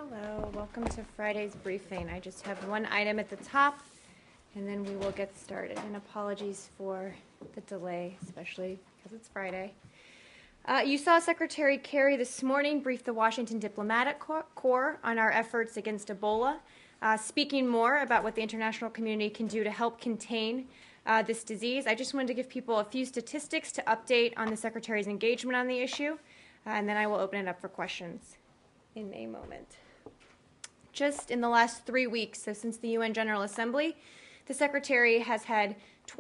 Hello, welcome to Friday's briefing. I just have one item at the top, and then we will get started. And apologies for the delay, especially because it's Friday. You saw Secretary Kerry this morning brief the Washington Diplomatic Corps on our efforts against Ebola, speaking more about what the international community can do to help contain this disease. I just wanted to give people a few statistics to update on the Secretary's engagement on the issue, and then I will open it up for questions in a moment. Just in the last 3 weeks, so since the UN General Assembly, the Secretary has had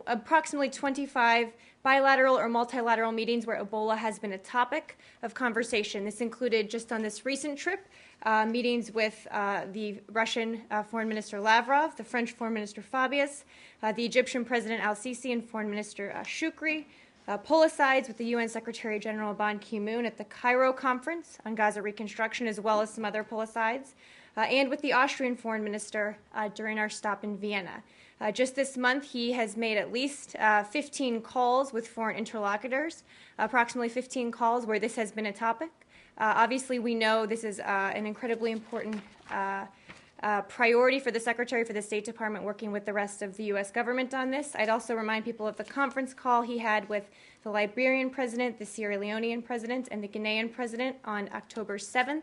approximately 25 bilateral or multilateral meetings where Ebola has been a topic of conversation. This included, just on this recent trip, meetings with the Russian Foreign Minister Lavrov, the French Foreign Minister Fabius, the Egyptian President al-Sisi and Foreign Minister Shukri, policides with the UN Secretary General Ban Ki-moon at the Cairo Conference on Gaza reconstruction, as well as some other policides, and with the Austrian Foreign Minister during our stop in Vienna. Just this month, he has made at least 15 calls with foreign interlocutors, approximately 15 calls where this has been a topic. Obviously, we know this is an incredibly important priority for the Secretary, for the State Department, working with the rest of the U.S. government on this. I'd also remind people of the conference call he had with the Liberian president, the Sierra Leonean president, and the Ghanaian president on October 7th.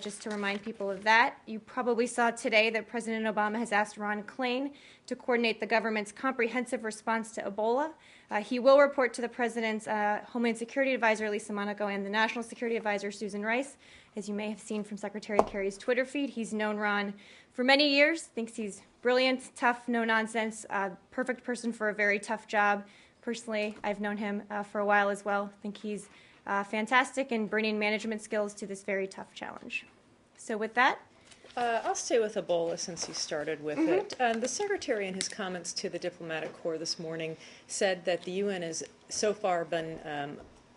Just to remind people of that. You probably saw today that President Obama has asked Ron Klain to coordinate the government's comprehensive response to Ebola. He will report to the President's Homeland Security Advisor, Lisa Monaco, and the National Security Advisor, Susan Rice. As you may have seen from Secretary Kerry's Twitter feed, he's known Ron for many years, thinks he's brilliant, tough, no nonsense, perfect person for a very tough job. Personally, I've known him for a while as well. Think he's fantastic in bringing management skills to this very tough challenge. So with that, I'll stay with Ebola since you started with it. The Secretary, in his comments to the Diplomatic Corps this morning, said that the UN has so far been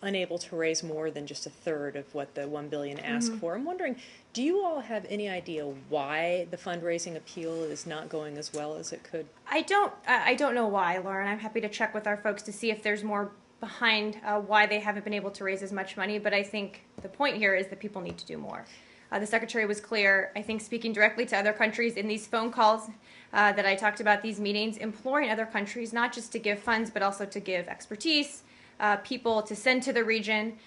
unable to raise more than just a third of what the $1 billion asked for. I'm wondering, do you all have any idea why the fundraising appeal is not going as well as it could? I don't know why, Lauren. I'm happy to check with our folks to see if there's more behind why they haven't been able to raise as much money, but I think the point here is that people need to do more. The Secretary was clear, I think, speaking directly to other countries in these phone calls that I talked about, these meetings, imploring other countries not just to give funds, but also to give expertise, people to send to the region.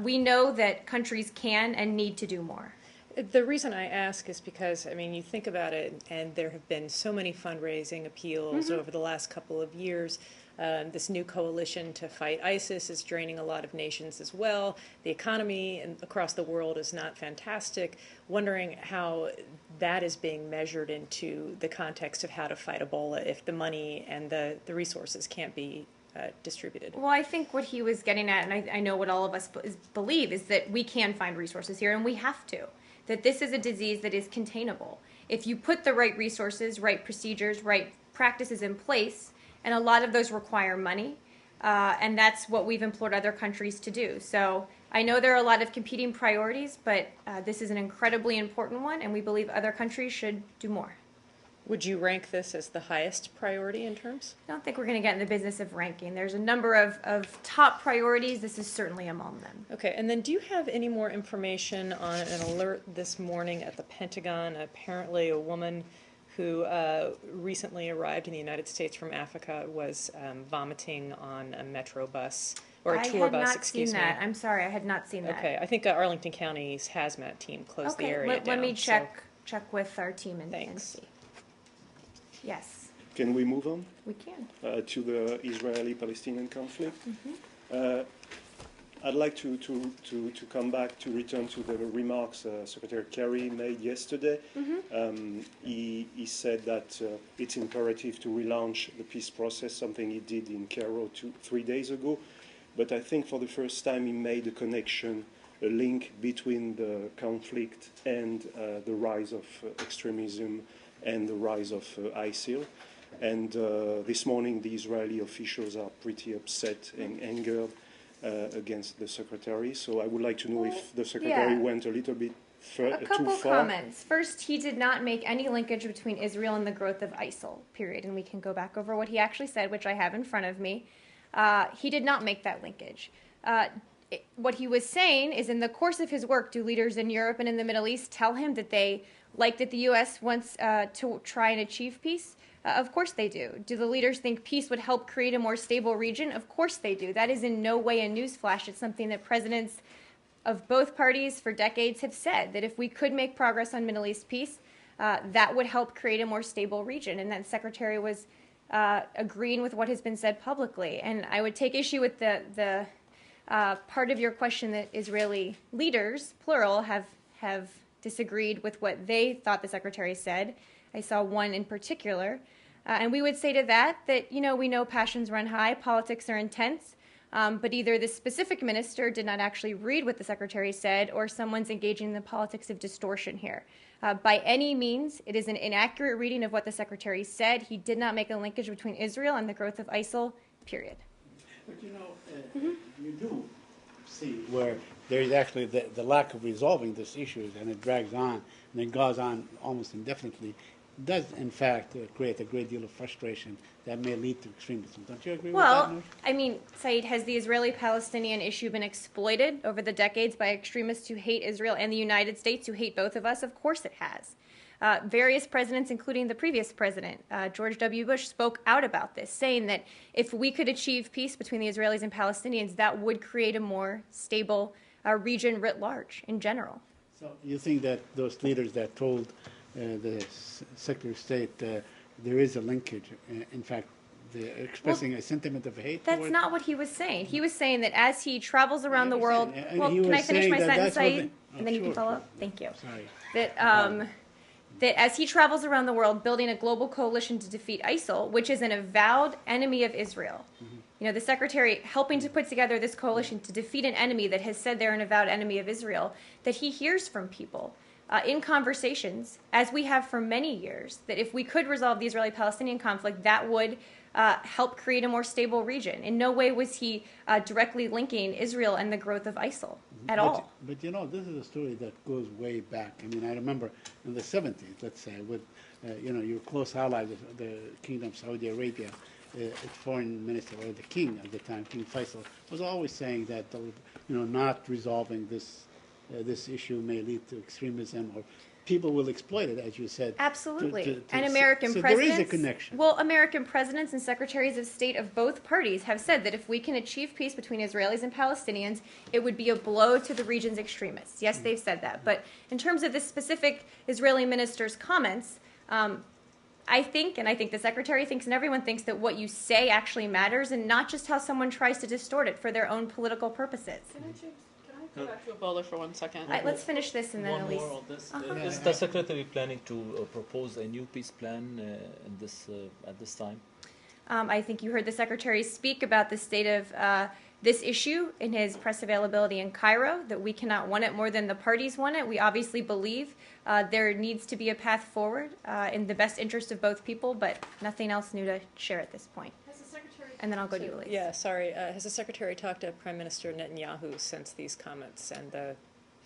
We know that countries can and need to do more. The reason I ask is because, I mean, you think about it, and there have been so many fundraising appeals over the last couple of years. This new coalition to fight ISIS is draining a lot of nations as well. The economy across the world is not fantastic. Wondering how that is being measured into the context of how to fight Ebola if the money and the resources can't be distributed. Well, I think what he was getting at, and I know what all of us believe, is that we can find resources here, and we have to. That this is a disease that is containable. If you put the right resources, right procedures, right practices in place, and a lot of those require money, and that's what we've implored other countries to do. So I know there are a lot of competing priorities, but this is an incredibly important one, and we believe other countries should do more. Would you rank this as the highest priority in terms? I don't think we're going to get in the business of ranking. There's a number of top priorities. This is certainly among them. Okay, and then do you have any more information on an alert this morning at the Pentagon? Apparently a woman who recently arrived in the United States from Africa was vomiting on a metro bus, or a tour bus, excuse me. I had not seen that. I'm sorry, I had not seen that. Okay, I think Arlington County's hazmat team closed the area down. Let me check with our team and see. Yes. Can we move on? We can. To the Israeli-Palestinian conflict. I'd like to come back to return to the remarks Secretary Kerry made yesterday. He said that it's imperative to relaunch the peace process, something he did in Cairo 3 days ago. But I think for the first time he made a connection, a link between the conflict and the rise of extremism and the rise of ISIL. And this morning the Israeli officials are pretty upset and angered against the Secretary. So I would like to know if the Secretary went a little bit too far. A couple comments. First, he did not make any linkage between Israel and the growth of ISIL, period. And we can go back over what he actually said, which I have in front of me. He did not make that linkage. what he was saying is, in the course of his work, do leaders in Europe and in the Middle East tell him that they like that the U.S. wants to try and achieve peace? Of course they do. Do the leaders think peace would help create a more stable region? Of course they do. That is in no way a newsflash. It's something that presidents of both parties for decades have said, that if we could make progress on Middle East peace, that would help create a more stable region. And that secretary was agreeing with what has been said publicly. And I would take issue with the part of your question that Israeli leaders, plural, have disagreed with what they thought the secretary said. I saw one in particular. And we would say to that, we know passions run high, politics are intense, but either the specific minister did not actually read what the secretary said, or someone's engaging in the politics of distortion here. By any means, it is an inaccurate reading of what the secretary said. He did not make a linkage between Israel and the growth of ISIL, period. But you do see where there is actually the lack of resolving this issue, and it drags on, and it goes on almost indefinitely, does in fact create a great deal of frustration that may lead to extremism. Don't you agree with that notion? I mean, Saeed, has the Israeli-Palestinian issue been exploited over the decades by extremists who hate Israel and the United States, who hate both of us? Of course it has. Various presidents, including the previous president, George W. Bush, spoke out about this, saying that if we could achieve peace between the Israelis and Palestinians, that would create a more stable region writ large in general. So you think that those leaders that told the Secretary of State there is a linkage, in fact, they're expressing a sentiment of hate? That's not what he was saying. He was saying that as he travels around the world... Well, can I finish my sentence, Saeed? And then you can follow up? Thank you. Sorry. That as he travels around the world building a global coalition to defeat ISIL, which is an avowed enemy of Israel, the secretary helping to put together this coalition to defeat an enemy that has said they're an avowed enemy of Israel, that he hears from people in conversations, as we have for many years, that if we could resolve the Israeli-Palestinian conflict, that would help create a more stable region. In no way was he directly linking Israel and the growth of ISIL at all. But this is a story that goes way back. I mean, I remember in the 70s, let's say, with your close ally, the Kingdom of Saudi Arabia, its foreign minister, or the king at the time, King Faisal, was always saying that not resolving this issue may lead to extremism, or people will exploit it, as you said. Absolutely. And American presidents... there is a connection. Well, American presidents and secretaries of state of both parties have said that if we can achieve peace between Israelis and Palestinians, it would be a blow to the region's extremists. Yes, they've said that. But in terms of the specific Israeli minister's comments, I think the secretary thinks, and everyone thinks, that what you say actually matters, and not just how someone tries to distort it for their own political purposes. Can I go back to Ebola for 1 second? All right, let's finish this and then One Elise. more on this. Is the secretary planning to propose a new peace plan at this time? I think you heard the secretary speak about the state of this issue in his press availability in Cairo, that we cannot want it more than the parties want it. We obviously believe there needs to be a path forward in the best interest of both people, but nothing else new to share at this point. And then I'll go to you, Elise. Yeah, sorry. Has the secretary talked to Prime Minister Netanyahu since these comments and the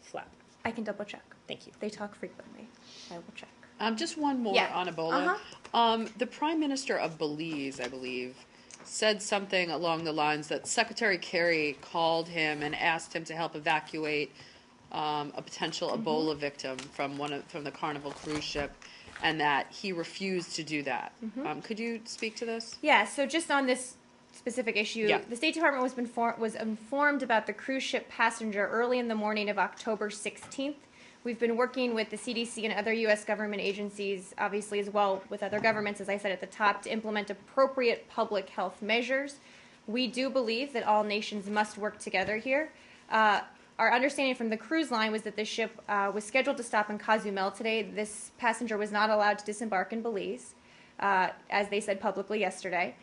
flap? I can double check. Thank you. They talk frequently. I will check. Just one more on Ebola. The Prime Minister of Belize, I believe, said something along the lines that Secretary Kerry called him and asked him to help evacuate a potential Ebola victim from the Carnival cruise ship, and that he refused to do that. Could you speak to this? Yeah, so just on this specific issue, the State Department was informed about the cruise ship passenger early in the morning of October 16th. We've been working with the CDC and other U.S. government agencies, obviously as well with other governments, as I said at the top, to implement appropriate public health measures. We do believe that all nations must work together here. Our understanding from the cruise line was that the ship was scheduled to stop in Cozumel today. This passenger was not allowed to disembark in Belize, as they said publicly yesterday.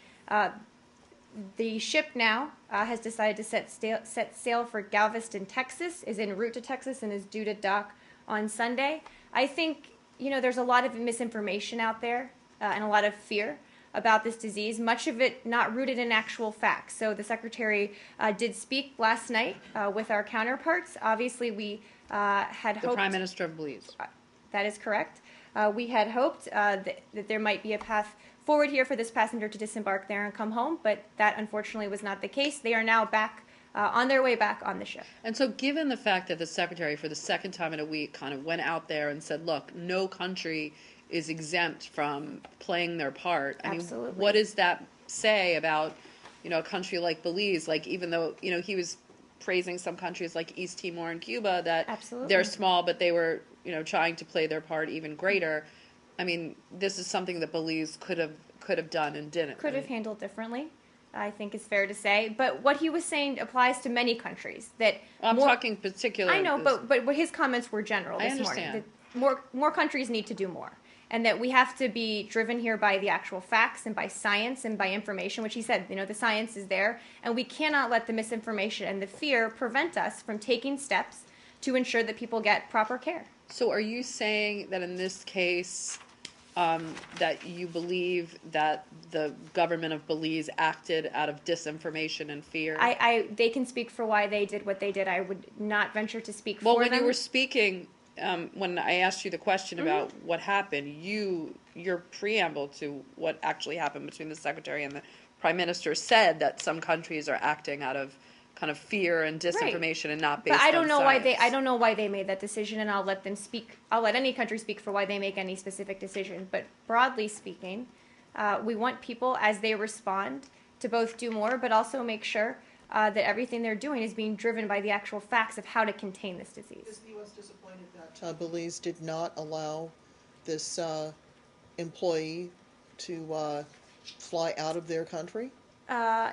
The ship now has decided to set sail for Galveston, Texas, is en route to Texas, and is due to dock on Sunday. I think, there's a lot of misinformation out there and a lot of fear about this disease, much of it not rooted in actual facts. So the Secretary did speak last night with our counterparts. Obviously, we had hoped... The Prime Minister of Belize. That is correct. We had hoped that there might be a path forward here for this passenger to disembark there and come home, but that unfortunately was not the case. They are now back on their way back on the ship. And so, given the fact that the secretary, for the second time in a week, kind of went out there and said, look, no country is exempt from playing their part. I Absolutely. mean, what does that say about, a country like Belize? Like, even though, he was praising some countries like East Timor and Cuba, that Absolutely. they're small, but they were, trying to play their part even greater. I mean, this is something that Belize could have done and didn't. Could have handled differently, I think is fair to say. But what he was saying applies to many countries. That I'm talking particularly. I know, but what his comments were general this morning. understand. That more countries need to do more, and that we have to be driven here by the actual facts and by science and by information, which he said, the science is there, and we cannot let the misinformation and the fear prevent us from taking steps to ensure that people get proper care. So are you saying that in this case, that you believe that the government of Belize acted out of disinformation and fear? They can speak for why they did what they did. I would not venture to speak Well, for when them. you were speaking, when I asked you the question about what happened, your preamble to what actually happened between the secretary and the prime minister said that some countries are acting out of kind of fear and disinformation and not based on But I don't know why science. I don't know why they made that decision, and I'll let them speak. I'll let any country speak for why they make any specific decision. But broadly speaking, we want people as they respond to both do more, but also make sure that everything they're doing is being driven by the actual facts of how to contain this disease. Is the U.S. disappointed that Belize did not allow this employee to fly out of their country?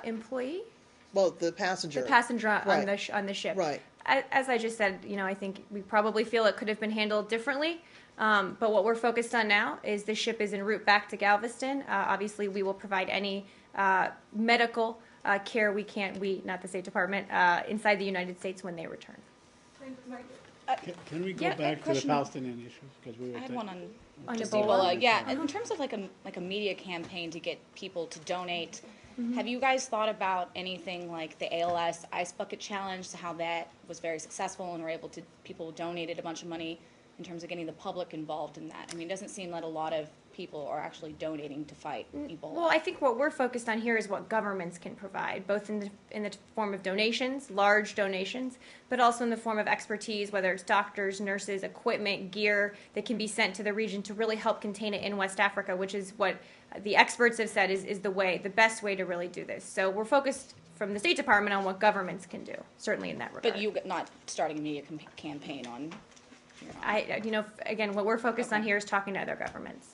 Employee? Well, the passenger. The passenger on Right. on the ship. Right. As I just said, I think we probably feel it could have been handled differently. But what we're focused on now is the ship is en route back to Galveston. Obviously, we will provide any medical care we can, not the State Department, inside the United States when they return. Can we go Yeah, back to the question. Palestinian issue? Because we were I had ta- one on On just Ebola? Ebola. Yeah, in terms of like a media campaign to get people to donate, have you guys thought about anything like the ALS Ice Bucket Challenge, how that was very successful and people donated a bunch of money in terms of getting the public involved in that? I mean, it doesn't seem that a lot of people are actually donating to fight Ebola. Well, I think what we're focused on here is what governments can provide, both in the form of donations, large donations, but also in the form of expertise, whether it's doctors, nurses, equipment, gear that can be sent to the region to really help contain it in West Africa, which is what the experts have said is the best way to really do this. So we're focused from the State Department on what governments can do, certainly in that regard. But you not starting a media campaign on your own. Again, what we're focused on here is talking to other governments.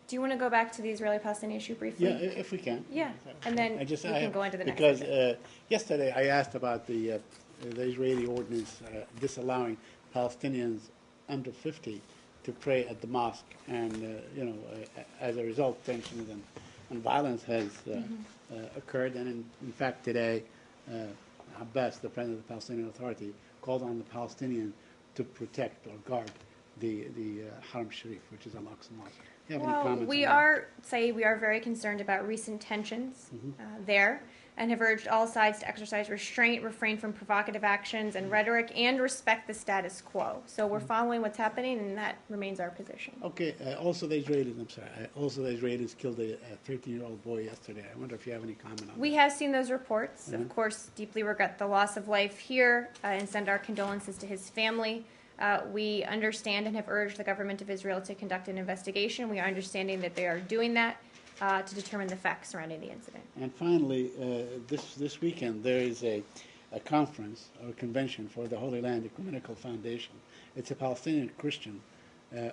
Do you want to go back to the Israeli-Palestinian issue briefly? Yeah, if we can. Yeah, and then we can go into the next because subject. yesterday I asked about the Israeli ordinance disallowing Palestinians under 50 to pray at the mosque, and as a result, tensions and violence has occurred. And in fact, today, Abbas, the president of the Palestinian Authority, called on the Palestinians to protect or guard the Haram Sharif, which is Al-Aqsa Mosque. Do you have any Well, comments we on that? are, Saeed, we are very concerned about recent tensions there and have urged all sides to exercise restraint, refrain from provocative actions and rhetoric, and respect the status quo. So we're following what's happening, and that remains our position. Okay. Also, the Israelis killed a 13-year-old boy yesterday. I wonder if you have any comment on We that. have seen those reports. Of course, deeply regret the loss of life here and send our condolences to his family. We understand and have urged the government of Israel to conduct an investigation. We are understanding that they are doing that to determine the facts surrounding the incident. And finally, this weekend there is a conference or convention for the Holy Land Ecumenical Foundation. It's a Palestinian Christian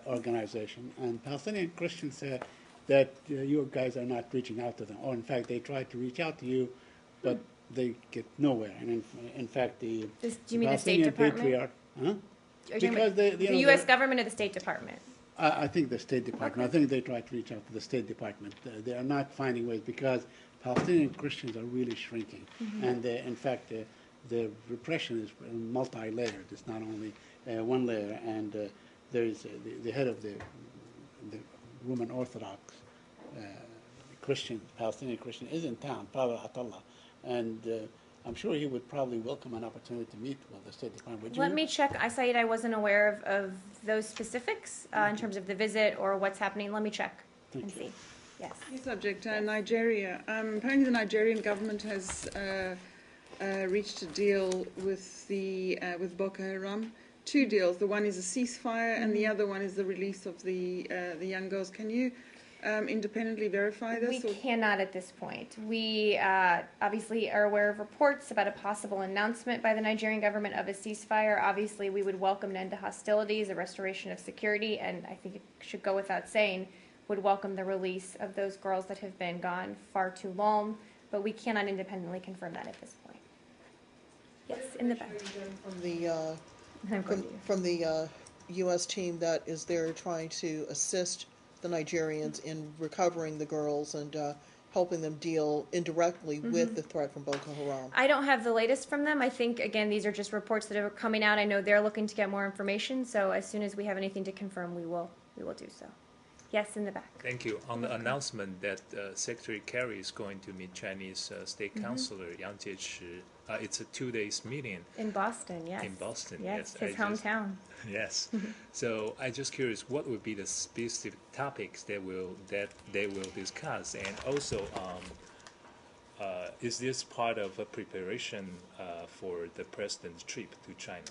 organization, and Palestinian Christians say that you guys are not reaching out to them, or in fact they try to reach out to you, but they get nowhere. And in fact, Do you mean the State Palestinian Department? patriarch, huh? Are you talking Because about the the U.S. government or the State Department? I think the State Department. I think they try to reach out to the State Department. They are not finding ways because Palestinian Christians are really shrinking. And in fact, the repression is multi-layered. It's not only one layer. And there is the head of the Roman Orthodox Christian, Palestinian Christian, is in town, Father Atallah. And I'm sure he would probably welcome an opportunity to meet with the State Department. Would you? Let me check. Saeed, I wasn't aware of those specifics in terms of the visit or what's happening. Let me check and see. Yes. Subject, Nigeria. Apparently the Nigerian government has reached a deal with with Boko Haram. Two deals. The one is a ceasefire, and the other one is the release of the young girls. Can you independently verify this? We cannot at this point. We obviously are aware of reports about a possible announcement by the Nigerian government of a ceasefire. Obviously, we would welcome an end to hostilities, a restoration of security, and I think it should go without saying, would welcome the release of those girls that have been gone far too long, but we cannot independently confirm that at this point. Yes, in the back. From the U.S. team that is there trying to assist the Nigerians in recovering the girls and helping them deal indirectly with the threat from Boko Haram. I don't have the latest from them. I think, again, these are just reports that are coming out. I know they're looking to get more information, so as soon as we have anything to confirm, we will do so. Yes, in the back. Thank you. On the announcement that Secretary Kerry is going to meet Chinese State Councilor Yang Jiechi, it's a 2 days meeting. In Boston, yes. In Boston, yes. Yes, his hometown. Yes. So I just curious, what would be the specific topics they will discuss, and also, is this part of a preparation for the president's trip to China?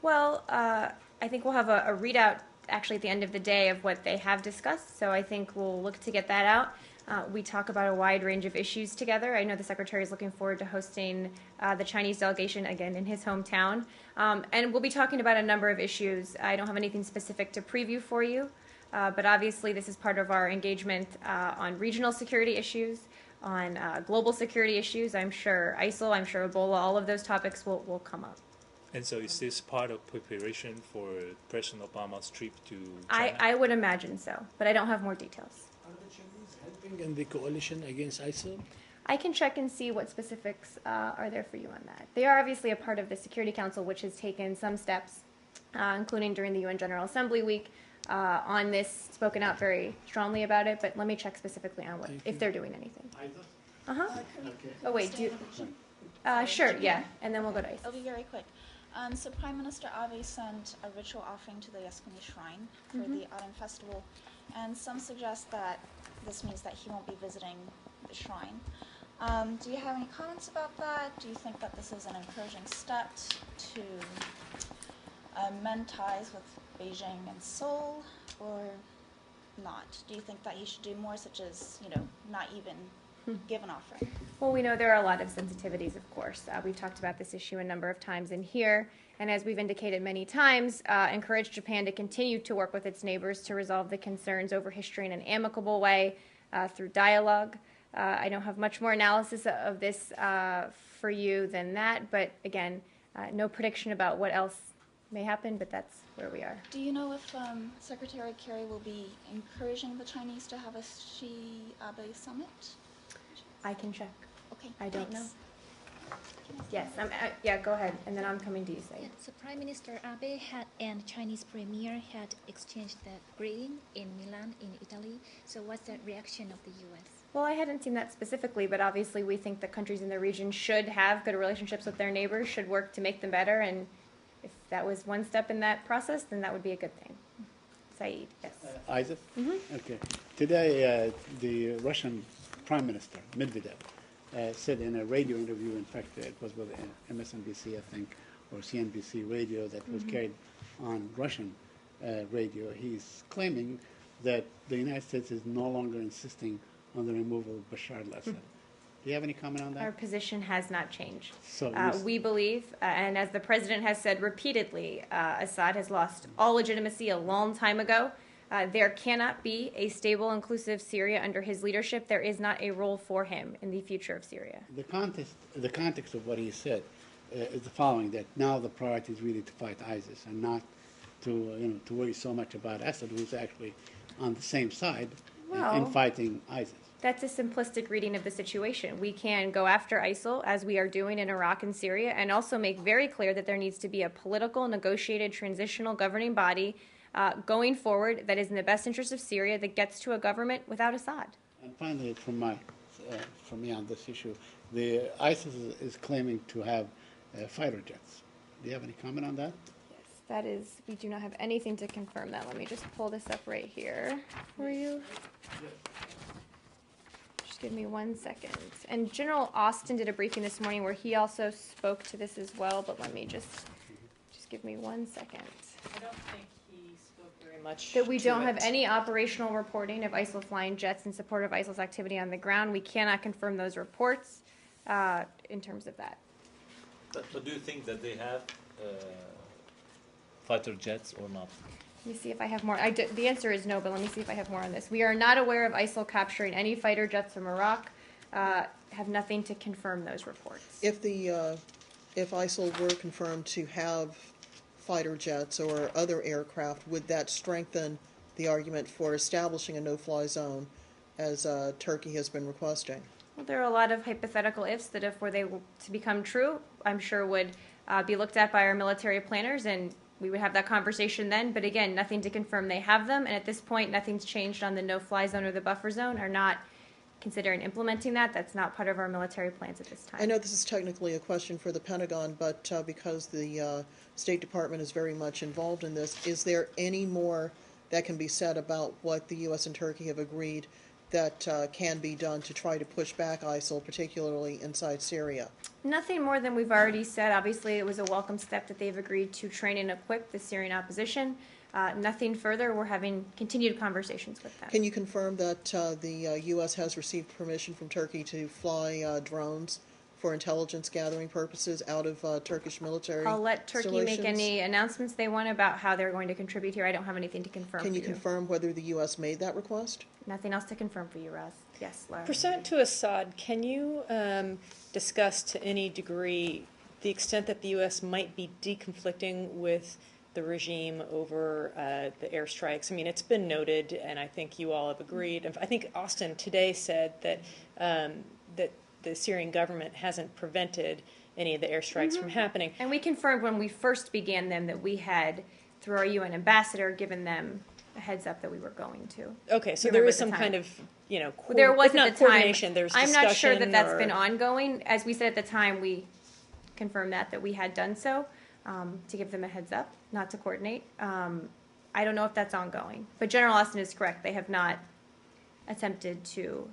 Well, I think we'll have a readout actually at the end of the day of what they have discussed, so I think we'll look to get that out. We talk about a wide range of issues together. I know the Secretary is looking forward to hosting the Chinese delegation again in his hometown. And we'll be talking about a number of issues. I don't have anything specific to preview for you, but obviously this is part of our engagement on regional security issues, on global security issues. I'm sure ISIL, I'm sure Ebola, all of those topics will come up. And so is this part of preparation for President Obama's trip to China? I would imagine so, but I don't have more details. Are the Chinese helping in the coalition against ISIL? I can check and see what specifics are there for you on that. They are obviously a part of the Security Council, which has taken some steps, including during the UN General Assembly week, on this, spoken out very strongly about it, but let me check specifically on if they're doing anything. Uh-huh. Okay. Oh, wait, sure, yeah, and then we'll go to ISIL. It'll be very quick. So Prime Minister Abe sent a ritual offering to the Yasukuni Shrine for the Autumn Festival, and some suggest that this means that he won't be visiting the shrine. Do you have any comments about that? Do you think that this is an encouraging step to mend ties with Beijing and Seoul, or not? Do you think that he should do more, such as, not even give an offering? Well, we know there are a lot of sensitivities, of course. We've talked about this issue a number of times in here, and as we've indicated many times, encourage Japan to continue to work with its neighbors to resolve the concerns over history in an amicable way through dialogue. I don't have much more analysis of this for you than that, but again, no prediction about what else may happen, but that's where we are. Do you know if Secretary Kerry will be encouraging the Chinese to have a Xi-Abe summit? I can check. Okay. I don't know. Thanks. Yes, yeah, go ahead, and then I'm coming to you, Saeed. Yeah, so Prime Minister Abe and Chinese Premier had exchanged the greeting in Milan, in Italy. So what's the reaction of the U.S.? Well, I hadn't seen that specifically, but obviously we think that countries in the region should have good relationships with their neighbors, should work to make them better, and if that was one step in that process, then that would be a good thing. Saeed, yes. Isaac? Okay. Today, the Russian Prime Minister, Medvedev, said in a radio interview, in fact, it was with MSNBC, I think, or CNBC radio that was carried on Russian radio. He's claiming that the United States is no longer insisting on the removal of Bashar al-Assad. Do you have any comment on that? Our position has not changed. So we believe, and as the president has said repeatedly, Assad has lost all legitimacy a long time ago. There cannot be a stable, inclusive Syria under his leadership. There is not a role for him in the future of Syria. The context of what he said is the following: that now the priority is really to fight ISIS and not to worry so much about Assad, who's actually on the same side in fighting ISIS. That's a simplistic reading of the situation. We can go after ISIL, as we are doing in Iraq and Syria, and also make very clear that there needs to be a political, negotiated, transitional governing body going forward that is in the best interest of Syria, that gets to a government without Assad. And finally, from me on this issue, the ISIS is claiming to have fighter jets. Do you have any comment on that? Yes, that is, we do not have anything to confirm that. Let me just pull this up right here for you. Just give me 1 second. And General Austin did a briefing this morning where he also spoke to this as well, but let me just give me 1 second. I don't think he spoke very much. That we to don't it. have any operational reporting of ISIL flying jets in support of ISIL's activity on the ground. We cannot confirm those reports in terms of that. But do you think that they have fighter jets or not? Let me see if I have more. The answer is no, but let me see if I have more on this. We are not aware of ISIL capturing any fighter jets from Iraq. Have nothing to confirm those reports. If ISIL were confirmed to have fighter jets or other aircraft, would that strengthen the argument for establishing a no-fly zone, as Turkey has been requesting? Well, there are a lot of hypothetical ifs that, if were they to become true, I'm sure would be looked at by our military planners, and we would have that conversation then. But again, nothing to confirm they have them, and at this point, nothing's changed on the no-fly zone or the buffer zone. Are not considering implementing that. That's not part of our military plans at this time. I know this is technically a question for the Pentagon, but because the State Department is very much involved in this, is there any more that can be said about what the U.S. and Turkey have agreed that can be done to try to push back ISIL, particularly inside Syria? Nothing more than we've already said. Obviously, it was a welcome step that they've agreed to train and equip the Syrian opposition. Nothing further. We're having continued conversations with them. Can you confirm that the U.S. has received permission from Turkey to fly drones for intelligence gathering purposes out of Turkish military I'll let Turkey make installations? any announcements they want about how they're going to contribute here. I don't have anything to confirm. Can you for confirm whether the U.S. made that request? Nothing else to confirm for you, Roz. Yes, Laura. Pursuant to Assad, can you discuss to any degree the extent that the U.S. might be deconflicting with the regime over the airstrikes? I mean, it's been noted, and I think you all have agreed. I think Austin today said that that the Syrian government hasn't prevented any of the airstrikes from happening. And we confirmed when we first began them that we had, through our UN ambassador, given them a heads up that we were going to. Okay, so You there remember is at some the kind time. of, you know, There was if not at the time. coordination, there's I'm discussion. not sure that that's or- been ongoing. As we said at the time, we confirmed that we had done so to give them a heads up, not to coordinate. I don't know if that's ongoing. But General Austin is correct. They have not attempted to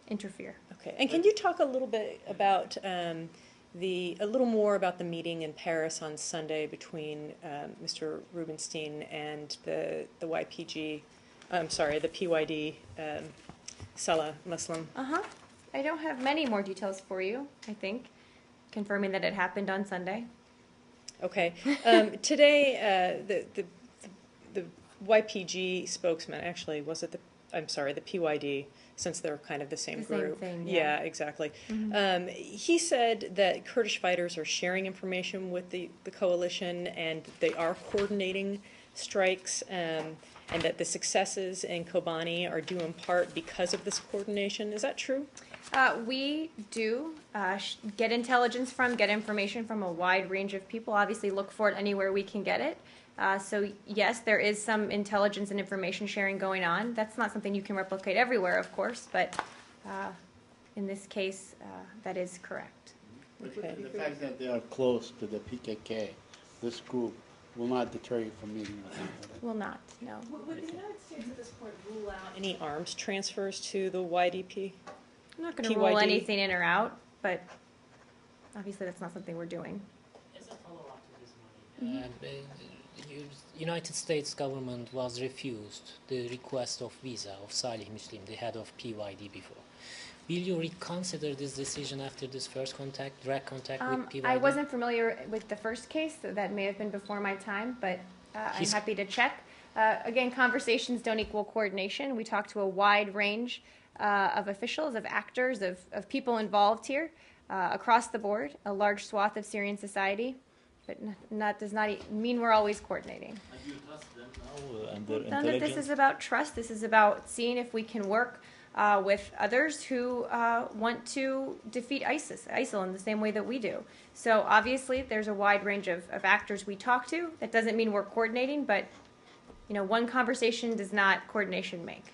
interfere. Okay, and can you talk a little bit about a little more about the meeting in Paris on Sunday between Mr. Rubenstein and the YPG, the PYD, Salah Muslim? I don't have many more details for you, I think, confirming that it happened on Sunday. Okay. Today, the YPG spokesman, actually, was it the PYD, since they're kind of the same group. Thing, yeah, exactly. He said that Kurdish fighters are sharing information with the coalition, and they are coordinating strikes, and that the successes in Kobani are due in part because of this coordination. Is that true? We do get intelligence get information from a wide range of people. Obviously, look for it anywhere we can get it. So yes, there is some intelligence and information sharing going on. That's not something you can replicate everywhere, of course, but in this case, that is correct. Okay. The fact that they are close to the PKK, this group, will not deter you from meeting with them. Will not, no. Would the United States at this point rule out any arms transfers to the YDP? I'm not going to rule anything in or out, but obviously that's not something we're doing. As a follow-up to this, the United States government was refused the request of visa of Salih Muslim, the head of PYD before. Will you reconsider this decision after this first direct contact with PYD? I wasn't familiar with the first case, so that may have been before my time, but I'm happy to check. Again, conversations don't equal coordination. We talk to a wide range of officials, of actors, of people involved here across the board, a large swath of Syrian society, but does not mean we're always coordinating. And you trust them now and their None of intelligence? this is about trust. This is about seeing if we can work with others who want to defeat ISIL in the same way that we do. So obviously there's a wide range of actors we talk to. That doesn't mean we're coordinating, but one conversation does not coordination make.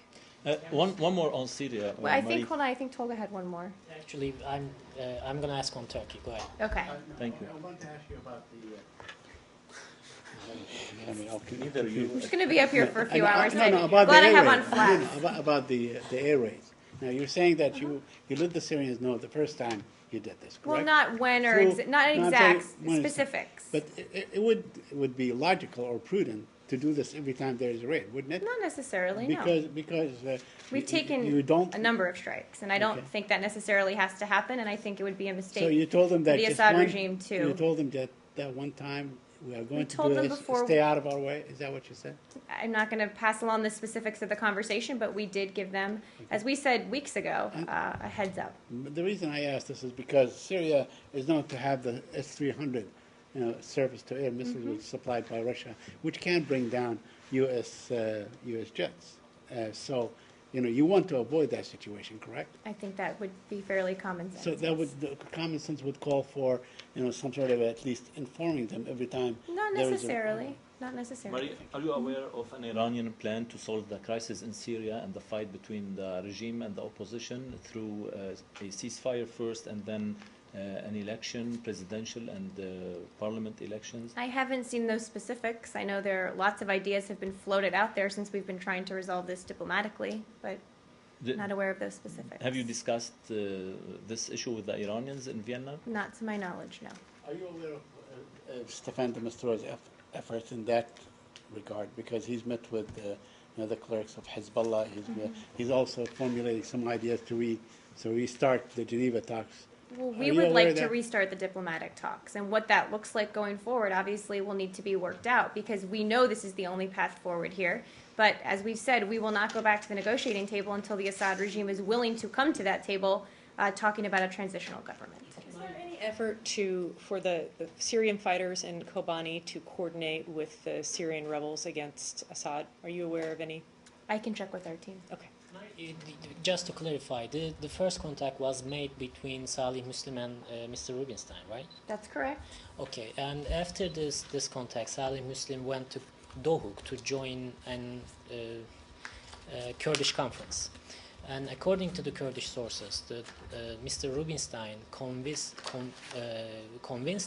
One more on Syria. Well, I think Tolga had one more. Actually, I'm going to ask on Turkey. Go ahead. Okay. Thank you. I want to ask you about We're just going to be up here for a few hours. about Glad the I air have raid. on flat. About the air raids. Now, you're saying that you let the Syrians know the first time you did this, correct? Well, not when or not No, I'm exact saying when it's- specifics. But it would be logical or prudent to do this every time there is a raid, wouldn't it? Not necessarily, Because We've taken you don't. a number of strikes, and I don't Okay. think that necessarily has to happen, and I think it would be a mistake So you told them for that the just Assad one, regime too. You told them that one time we are going to told do them this. before- Stay out of our way. Is that what you said? I'm not going to pass along the specifics of the conversation, but we did give them, as we said weeks ago, a heads up. The reason I ask this is because Syria is known to have the S-300, surface-to-air missiles Mm-hmm. supplied by Russia, which can bring down U.S. jets. So, you want to avoid that situation, correct? I think that would be fairly common sense. So the common sense would call for, some sort of at least informing them every time. Not there is a- necessarily. Not necessarily. Marie, are you aware of an Iranian plan to solve the crisis in Syria and the fight between the regime and the opposition through a ceasefire first and then an election, presidential and parliament elections? I haven't seen those specifics. I know there are lots of ideas have been floated out there since we've been trying to resolve this diplomatically, but not aware of those specifics. Have you discussed this issue with the Iranians in Vienna? Not to my knowledge, no. Are you aware of Staffan de Misturo's efforts in that regard? Because he's met with the clerics of Hezbollah. He's also formulating some ideas to restart the Geneva talks. Well, Are we you would aware like of to that? restart the diplomatic talks, and what that looks like going forward obviously will need to be worked out because we know this is the only path forward here. But as we've said, we will not go back to the negotiating table until the Assad regime is willing to come to that table talking about a transitional government. Is there any effort for the Syrian fighters in Kobani to coordinate with the Syrian rebels against Assad? Are you aware of any? I can check with our team. Okay. Just to clarify, the first contact was made between Salih Muslim and Mr. Rubinstein, right? That's correct. Okay, and after this contact, Salih Muslim went to Dohuk to join an Kurdish conference. And according to the Kurdish sources, Mr. Rubinstein convinced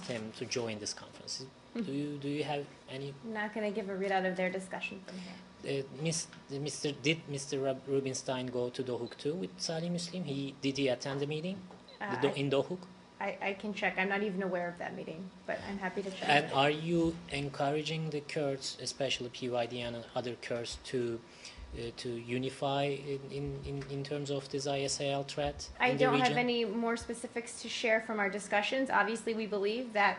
him to join this conference. Do you have any? I'm not going to give a readout of their discussion from here. Did Mr. Rubinstein go to Dohuk too with Salih Muslim? Did he attend the meeting in Dohuk? I can check. I'm not even aware of that meeting, but I'm happy to check. And are you encouraging the Kurds, especially PYD and other Kurds, to unify in terms of this ISIL threat? I in the don't region? have any more specifics to share from our discussions. Obviously, we believe that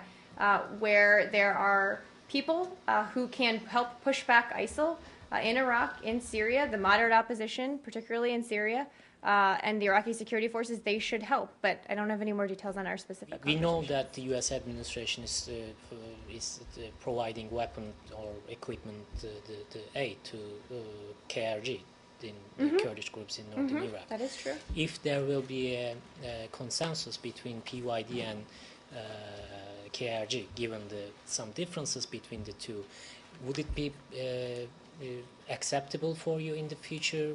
where there are people who can help push back ISIL in Iraq, in Syria, the moderate opposition, particularly in Syria, and the Iraqi security forces, they should help. But I don't have any more details on our specific We know that the U.S. administration is providing weapon or equipment, the aid to KRG, the Kurdish groups in northern Iraq. That is true. If there will be a consensus between PYD and KRG, given some differences between the two, would it be acceptable for you in the future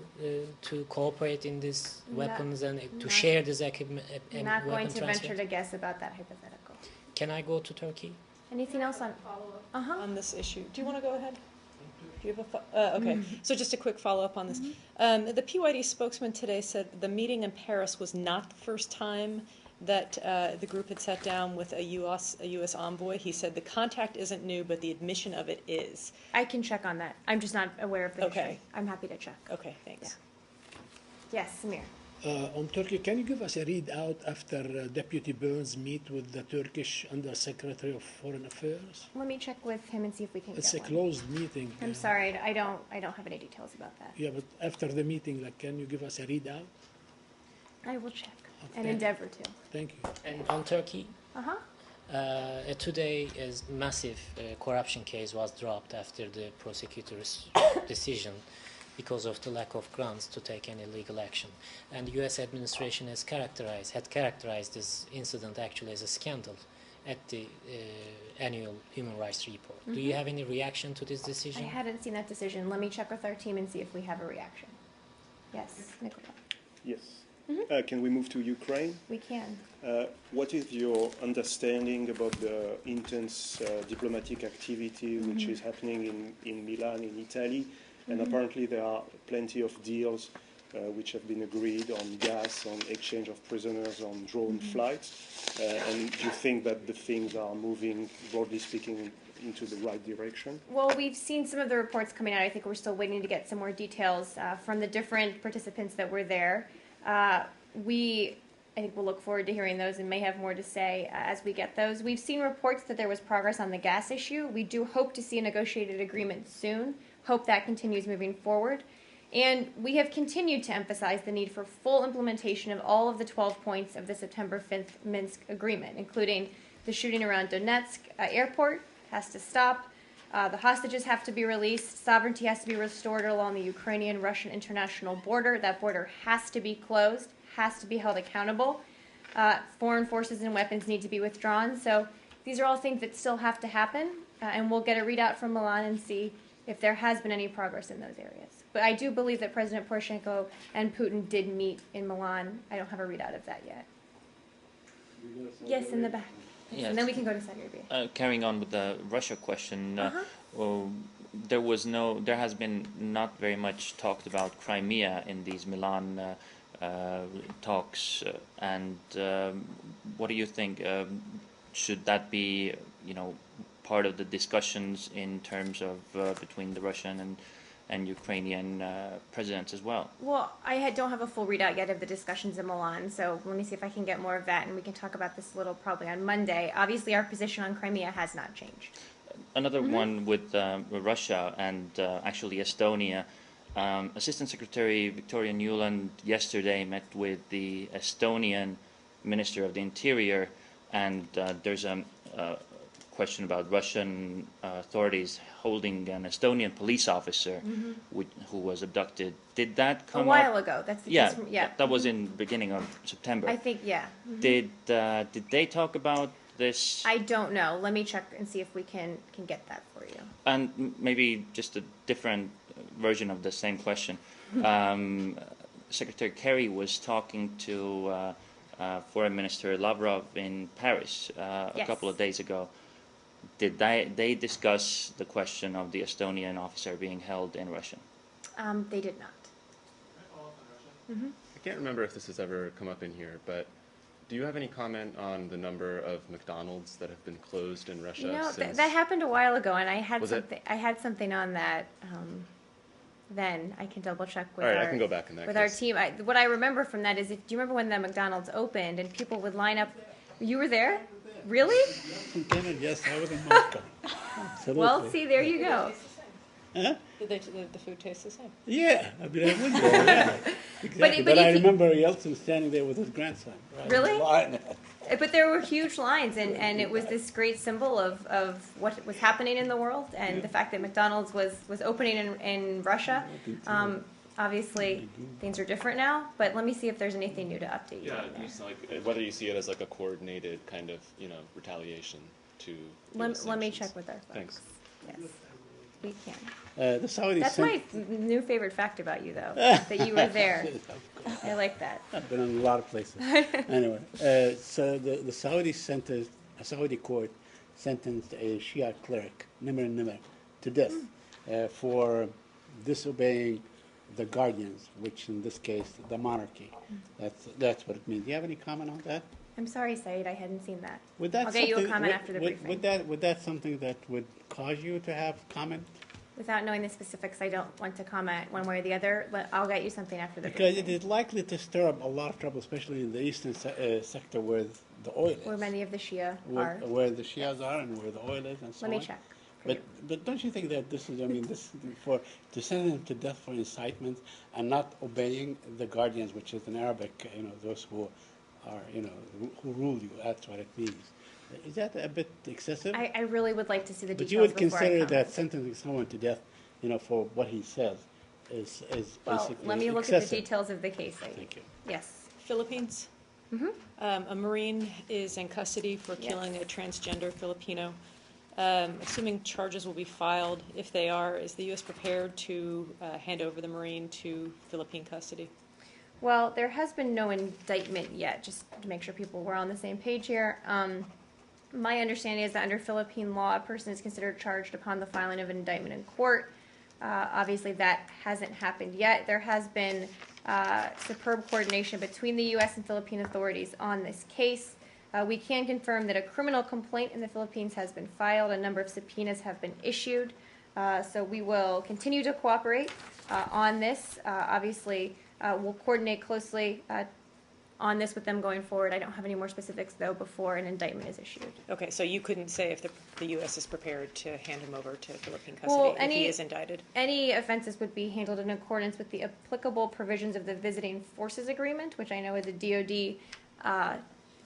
to cooperate in these weapons and to share this equipment and Not going weapon to transfer? venture to guess about that hypothetical. Can I go to Turkey? Anything else on? On this issue. Do you want to go ahead? Do you have a okay. So just a quick follow-up on this. The PYD spokesman today said the meeting in Paris was not the first time that the group had sat down with a U.S. envoy. He said the contact isn't new, but the admission of it is. I can check on that. I'm just not aware of the Okay. history. I'm happy to check. Okay, thanks. Yes, Samir. On Turkey, can you give us a readout after Deputy Burns meet with the Turkish Undersecretary of Foreign Affairs? Let me check with him and see if we can It's a get one. closed meeting. I'm sorry, I don't have any details about that. Yeah, but after the meeting, can you give us a readout? I will check and Okay. endeavor to. Thank you. And on Turkey, Uh-huh. today a massive corruption case was dropped after the prosecutor's decision because of the lack of grounds to take any legal action. And the U.S. administration had characterized this incident actually as a scandal at the annual human rights report. Do you have any reaction to this decision? I hadn't seen that decision. Let me check with our team and see if we have a reaction. Yes, Nicola. Yes. Can we move to Ukraine? We can. What is your understanding about the intense diplomatic activity which is happening in Milan, in Italy? And apparently there are plenty of deals which have been agreed on gas, on exchange of prisoners, on drone flights. And do you think that the things are moving, broadly speaking, into the right direction? Well, we've seen some of the reports coming out. I think we're still waiting to get some more details from the different participants that were there. I think we'll look forward to hearing those and may have more to say as we get those. We've seen reports that there was progress on the gas issue. We do hope to see a negotiated agreement soon. Hope that continues moving forward. And we have continued to emphasize the need for full implementation of all of the 12 points of the September 5th Minsk agreement, including the shooting around Donetsk airport has to stop, the hostages have to be released, sovereignty has to be restored along the Ukrainian-Russian international border. That border has to be closed, has to be held accountable. Foreign forces and weapons need to be withdrawn. So these are all things that still have to happen, and we'll get a readout from Milan and see if there has been any progress in those areas. But I do believe that President Poroshenko and Putin did meet in Milan. I don't have a readout of that yet. Yes, in the back. Yes. And then we can go to Saudi Arabia. Carrying on with the Russia question, there has been not very much talked about Crimea in these Milan talks, and what do you think? Should that be, part of the discussions in terms of between the Russian and Ukrainian presidents as well? Well, I don't have a full readout yet of the discussions in Milan, so let me see if I can get more of that, and we can talk about this a little probably on Monday. Obviously, our position on Crimea has not changed. Another one with Russia and actually Estonia. Assistant Secretary Victoria Nuland yesterday met with the Estonian Minister of the Interior, and there's a question about Russian authorities holding an Estonian police officer who was abducted. Did that come a while up? ago? That's the Yeah, case from, yeah. that was in beginning of September. I think, yeah. Did they talk about this? I don't know. Let me check and see if we can get that for you. And maybe just a different version of the same question. Secretary Kerry was talking to Foreign Minister Lavrov in Paris a couple of days ago. Did they discuss the question of the Estonian officer being held in Russia? They did not. I can't remember if this has ever come up in here, but do you have any comment on the number of McDonald's that have been closed in Russia since? That happened a while ago, and I had Was something. I had something on that. Then I can double check with All right, our, I can go back in that with case. our team. What I remember from that is, do you remember when the McDonald's opened and people would line up? You were there? Really? Yes, I was in Moscow. Absolutely. Well, see, there you go. Huh? Did the food taste the same? Yeah, I mean, I would go. Yeah. Exactly. But I remember Yeltsin standing there with his grandson. Right? Really? Line. But there were huge lines, and it was this great symbol of what was happening in the world, and the fact that McDonald's was opening in Russia. Obviously, things are different now, but let me see if there's anything new to update you. Yeah, on there. just like whether you see it as like a coordinated kind of retaliation to. Let me check with our folks. Thanks. Yes, we can. The Saudis. That's my new favorite fact about you, though, that you were there. I like that. I've been in a lot of places. Anyway, so the Saudi Saudi court sentenced a Shia cleric, Nimr Nimr, to death for disobeying the guardians, which in this case the monarchy. That's what it means. Do you have any comment on that? I'm sorry, Said, I hadn't seen that. Would that I'll get you a comment after the briefing. Would that something that would cause you to have comment? Without knowing the specifics, I don't want to comment one way or the other, but I'll get you something after the Because briefing. it is likely to stir up a lot of trouble, especially in the eastern sector where the oil is. Where many of the Shia where, are. Where the Shias are and where the oil is and so on. Let me check. But don't you think that this is, to send them to death for incitement and not obeying the guardians, which is in Arabic, those who are, who rule you, that's what it means. Is that a bit excessive? I really would like to see the details. But you would before I consider comment. that sentencing someone to death, for what he says is Well, basically let me look excessive. at the details of the case. Thank you. Yes. Philippines. A Marine is in custody for killing a transgender Filipino. Assuming charges will be filed, if they are, is the U.S. prepared to hand over the Marine to Philippine custody? Well, there has been no indictment yet, just to make sure people were on the same page here. My understanding is that under Philippine law, a person is considered charged upon the filing of an indictment in court. Obviously, that hasn't happened yet. There has been superb coordination between the U.S. and Philippine authorities on this case. We can confirm that a criminal complaint in the Philippines has been filed. A number of subpoenas have been issued. So we will continue to cooperate on this. Obviously, we'll coordinate closely on this with them going forward. I don't have any more specifics, though, before an indictment is issued. Okay, so you couldn't say if the U.S. is prepared to hand him over to Philippine custody if he is indicted? Any offenses would be handled in accordance with the applicable provisions of the Visiting Forces Agreement, which I know is a DoD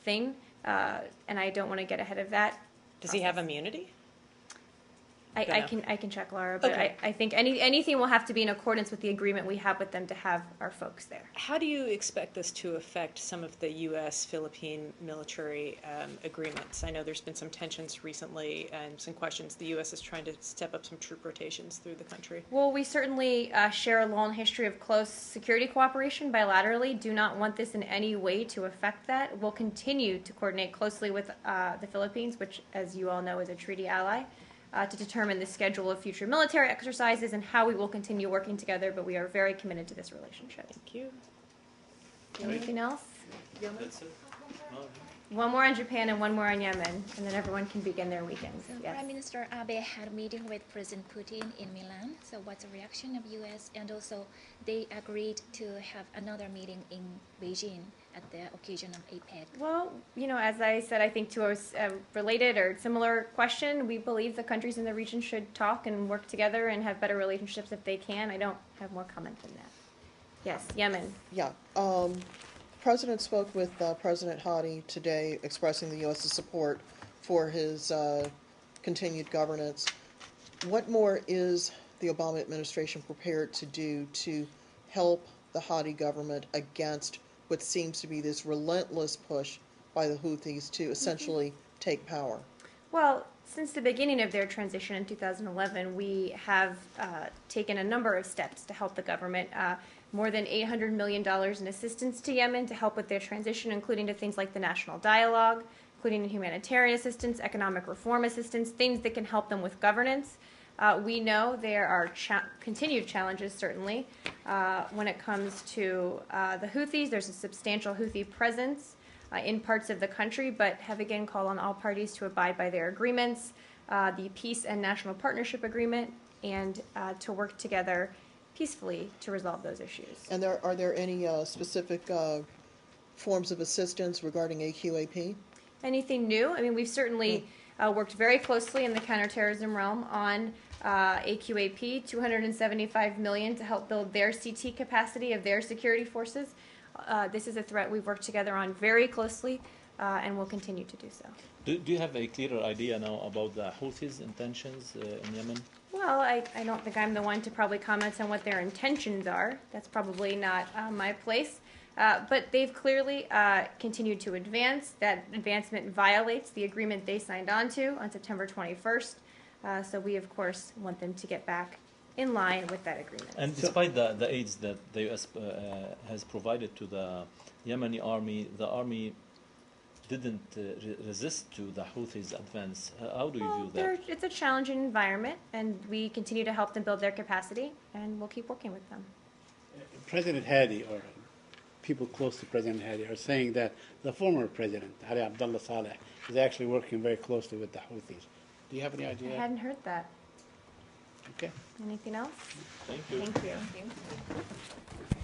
thing, and I don't want to get ahead of that. Does he have immunity? I can check, Laura, but Okay. I think anything will have to be in accordance with the agreement we have with them to have our folks there. How do you expect this to affect some of the U.S.-Philippine military agreements? I know there's been some tensions recently and some questions. The U.S. is trying to step up some troop rotations through the country. Well, we certainly share a long history of close security cooperation bilaterally. Do not want this in any way to affect that. We'll continue to coordinate closely with the Philippines, which, as you all know, is a treaty ally, to determine the schedule of future military exercises and how we will continue working together, but we are very committed to this relationship. Thank you. Anything else? That's it? No. One more on Japan and one more on Yemen, and then everyone can begin their weekends. So Yes. Prime Minister Abe had a meeting with President Putin in Milan. So what's the reaction of U.S. and also they agreed to have another meeting in Beijing at the occasion of APEC? Well, as I said, I think to a related or similar question, we believe the countries in the region should talk and work together and have better relationships if they can. I don't have more comment than that. Yes, Yemen. Yeah. President spoke with President Hadi today, expressing the U.S.'s support for his continued governance. What more is the Obama administration prepared to do to help the Hadi government against what seems to be this relentless push by the Houthis to essentially take power? Well, since the beginning of their transition in 2011, we have taken a number of steps to help the government. More than $800 million in assistance to Yemen to help with their transition, including to things like the national dialogue, including humanitarian assistance, economic reform assistance, things that can help them with governance. We know there are continued challenges, certainly, when it comes to the Houthis. There's a substantial Houthi presence in parts of the country, but have again called on all parties to abide by their agreements, the Peace and National Partnership Agreement, and to work together peacefully to resolve those issues. And are there any specific forms of assistance regarding AQAP? Anything new? I mean, we've certainly worked very closely in the counterterrorism realm on AQAP, $275 million to help build their CT capacity of their security forces. This is a threat we've worked together on very closely and will continue to do so. Do you have a clearer idea now about the Houthis' intentions in Yemen? Well, I don't think I'm the one to probably comment on what their intentions are. That's probably not my place. But they've clearly continued to advance. That advancement violates the agreement they signed on September 21st. So we, of course, want them to get back in line with that agreement. And despite the aids that the U.S. has provided to the Yemeni army, the army didn't resist to the Houthis' advance. How do you view that? It's a challenging environment, and we continue to help them build their capacity, and we'll keep working with them. President Hadi, or people close to President Hadi, are saying that the former president, Ali Abdullah Saleh, is actually working very closely with the Houthis. Do you have any idea? I hadn't heard that. Okay. Anything else? Thank you. Thank you.